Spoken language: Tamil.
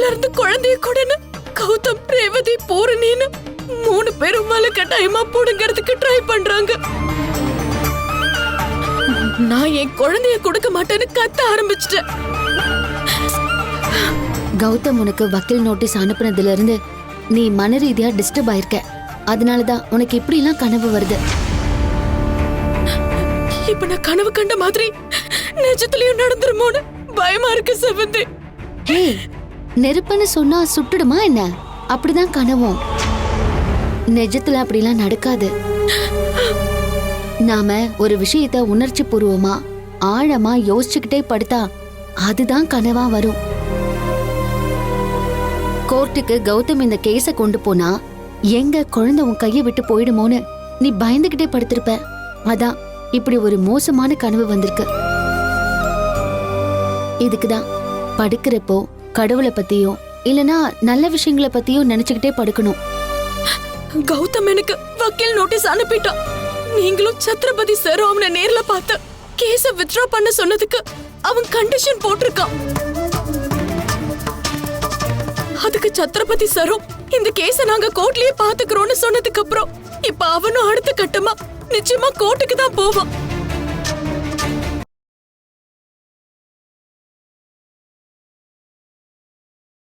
வயித்துல இருந்து குழந்தைய கூடன்னு கௌதம், ரேவதி, பூரணின்னு 3 பேரும் வலுக்கட்டாயமா புடுங்கிறதுக்கு ட்ரை பண்றாங்க. நான் என் குழந்தைய கொடுக்க மாட்டேன்னு கத்த ஆரம்பிச்சிட்டேன். கௌதம் உனக்கு வக்கீல் நோட்டீஸ் அனுப்புனதுல இருந்து நீ மன ரீதியா டிஸ்டர்ப் ஆயிருக்க. அதனாலதான் உனக்கு இப்படி எல்லாம் கனவு வருது. இப்ப நான் கனவு கண்ட மாதிரி நிஜத்திலயும் நடந்துருமோன்னு பயமா இருக்கு செவந்தி. ஏய், நெருப்புன்னு சொன்னா சுட்டுடுமா என்ன? அப்படிதான் கனவும். நிஜத்துல அப்படிலாம் நடக்காது. நாம ஒரு விஷயத்த உணர்ச்சி பூர்வமா ஆழமா யோசிச்சுக்கிட்டே படுத்தா அதுதான் கனவா வரும். கோர்ட்டுக்கு கௌதம் இந்த கேஸ கொண்டு போனா எங்க குழந்தை உன் கையை விட்டு போயிடுமோன்னு நீ பயந்துகிட்டே படுத்திருப்ப. அதான் இப்படி ஒரு மோசமான கனவு வந்திருக்கு. இதுக்குதான் படுக்கிறப்போ கடவுளை பத்தியோ இல்லனா நல்ல விஷயங்களை பத்தியோ நினைச்சுக்கிட்டே படுக்கணும். கௌதம் எனக்கு வக்கீல் நோட்டீஸ் அனுப்பிட்டான். நீங்களும் சத்ரபதி சார் அவனை நேர்ல பார்த்து கேஸ வித்ட்ரா பண்ண சொன்னதுக்கு அவன் கண்டிஷன் போட்டிருக்கான். அதுக்கு சத்ரபதி சாரும் இந்த கேஸ நாங்க கோர்ட்லயே பாத்துக்கிறோம்னு சொன்னதுக்கு அப்புறம் இப்ப அவனும் அடுத்த கட்டமா நிச்சயமா கோர்ட்டுக்கு தான் போவான்.